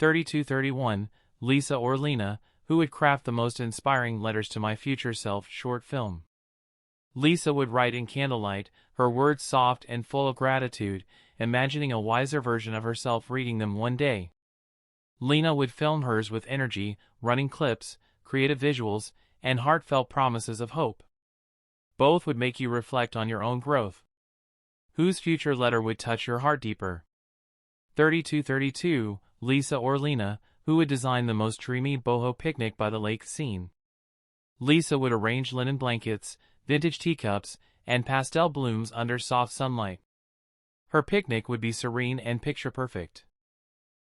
3231, Lisa or Lena, who would craft the most inspiring letters to my future self short film. Lisa would write in candlelight, her words soft and full of gratitude, imagining a wiser version of herself reading them one day. Lena would film hers with energy, running clips, creative visuals, and heartfelt promises of hope. Both would make you reflect on your own growth. Whose future letter would touch your heart deeper? 3232, Lisa or Lena, who would design the most dreamy boho picnic by the lake scene. Lisa would arrange linen blankets, vintage teacups, and pastel blooms under soft sunlight. Her picnic would be serene and picture-perfect.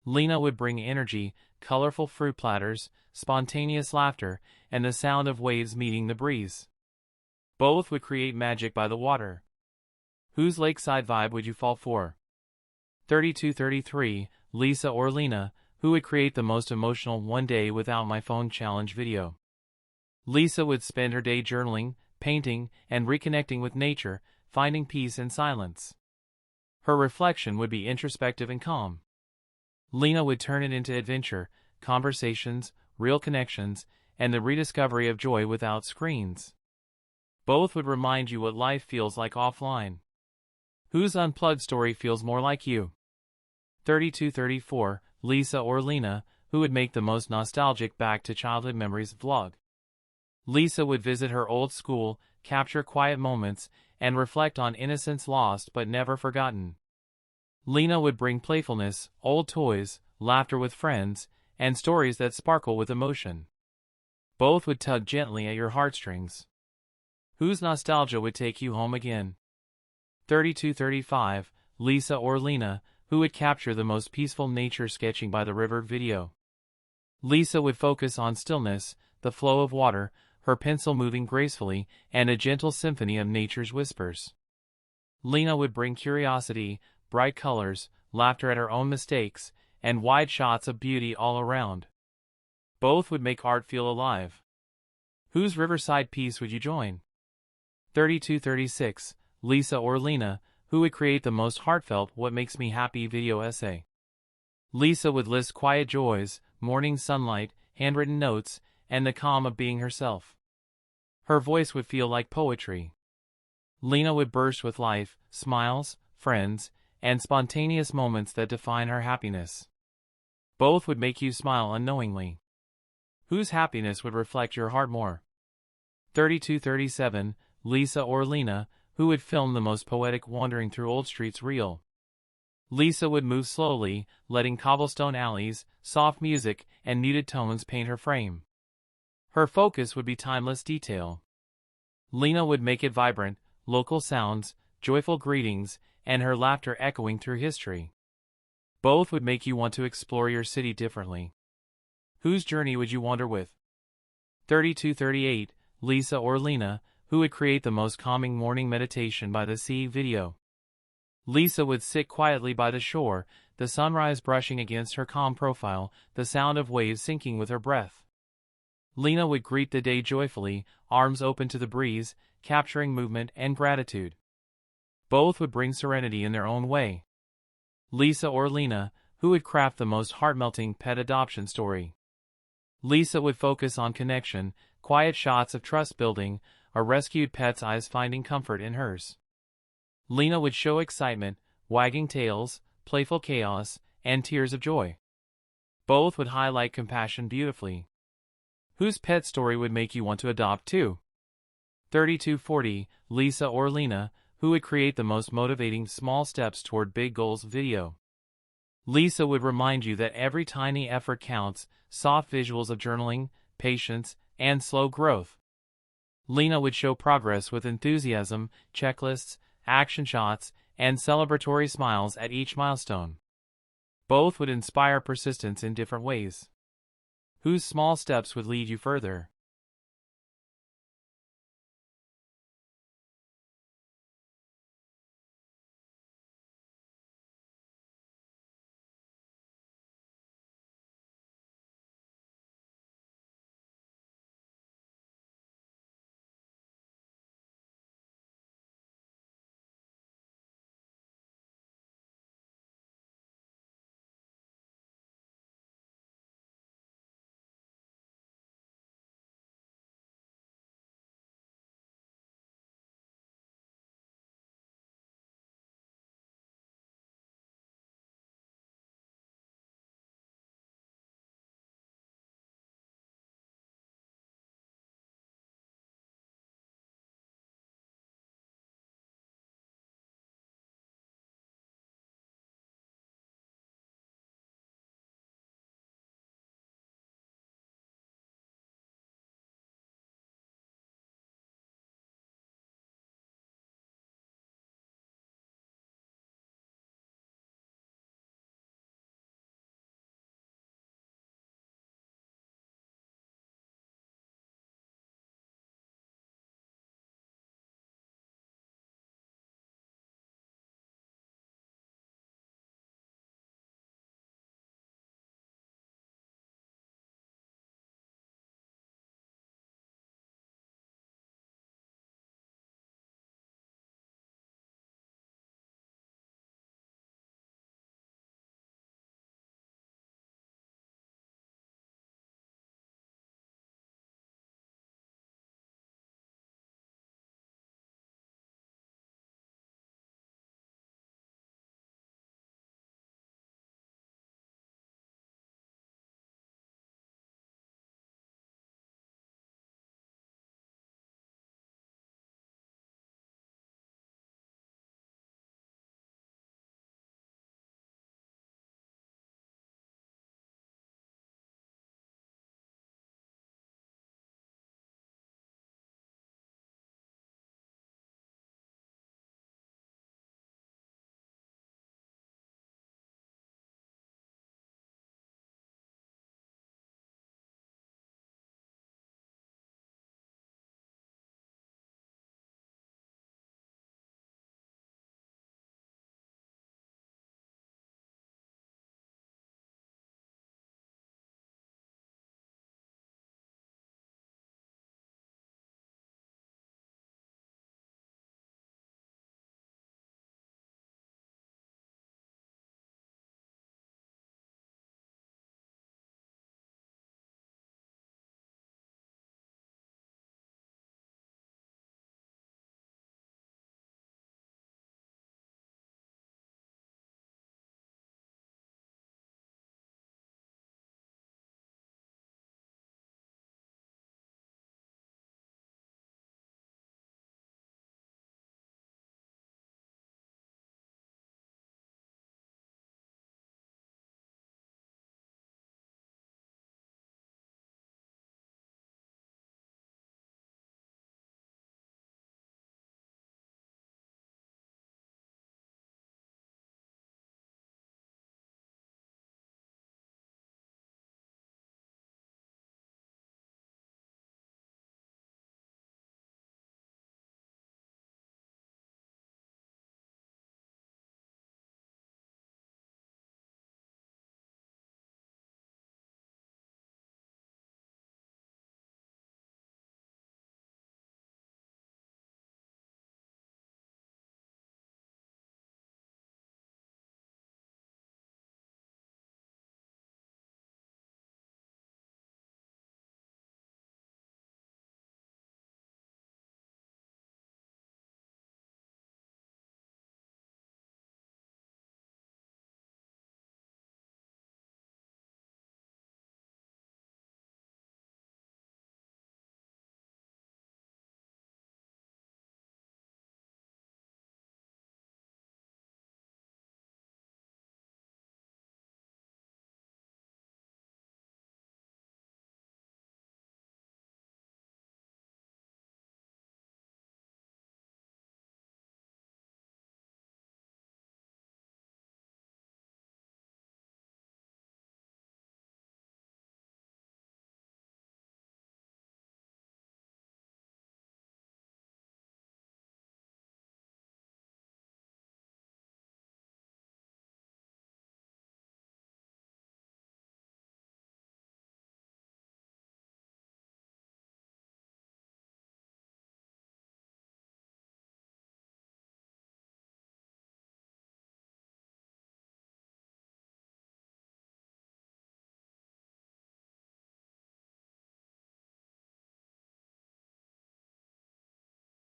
Lena would bring energy, colorful fruit platters, spontaneous laughter, and the sound of waves meeting the breeze. Both would create magic by the water. Whose lakeside vibe would you fall for? 3233, Lisa or Lena, who would create the most emotional one day without my phone challenge video. Lisa would spend her day journaling, painting, and reconnecting with nature, finding peace in silence. Her reflection would be introspective and calm. Lena would turn it into adventure, conversations, real connections, and the rediscovery of joy without screens. Both would remind you what life feels like offline. Whose unplugged story feels more like you? 3234, Lisa or Lena, who would make the most nostalgic back to childhood memories vlog. Lisa would visit her old school, capture quiet moments, and reflect on innocence lost but never forgotten. Lena would bring playfulness, old toys, laughter with friends, and stories that sparkle with emotion. Both would tug gently at your heartstrings. Whose nostalgia would take you home again? 3235, Lisa or Lena, who would capture the most peaceful nature sketching by the river video. Lisa would focus on stillness, the flow of water, her pencil moving gracefully, and a gentle symphony of nature's whispers. Lena would bring curiosity, bright colors, laughter at her own mistakes, and wide shots of beauty all around. Both would make art feel alive. Whose riverside piece would you join? 3236, Lisa or Lena, who would create the most heartfelt What Makes Me Happy video essay. Lisa would list quiet joys, morning sunlight, handwritten notes, and the calm of being herself. Her voice would feel like poetry. Lena would burst with life, smiles, friends, and spontaneous moments that define her happiness. Both would make you smile unknowingly. Whose happiness would reflect your heart more? 3237, Lisa or Lena, who would film the most poetic wandering through old streets reel. Lisa would move slowly, letting cobblestone alleys, soft music, and muted tones paint her frame. Her focus would be timeless detail. Lena would make it vibrant, local sounds, joyful greetings, and her laughter echoing through history. Both would make you want to explore your city differently. Whose journey would you wander with? 3238, Lisa or Lena, who would create the most calming morning meditation by the sea video. Lisa would sit quietly by the shore, the sunrise brushing against her calm profile, the sound of waves sinking with her breath. Lena would greet the day joyfully, arms open to the breeze, capturing movement and gratitude. Both would bring serenity in their own way. Lisa or Lena, who would craft the most heart-melting pet adoption story. Lisa would focus on connection, quiet shots of trust building, a rescued pet's eyes finding comfort in hers. Lena would show excitement, wagging tails, playful chaos, and tears of joy. Both would highlight compassion beautifully. Whose pet story would make you want to adopt too? 3240, Lisa or Lena, who would create the most motivating small steps toward big goals video. Lisa would remind you that every tiny effort counts, soft visuals of journaling, patience, and slow growth. Lena would show progress with enthusiasm, checklists, action shots, and celebratory smiles at each milestone. Both would inspire persistence in different ways. Whose small steps would lead you further?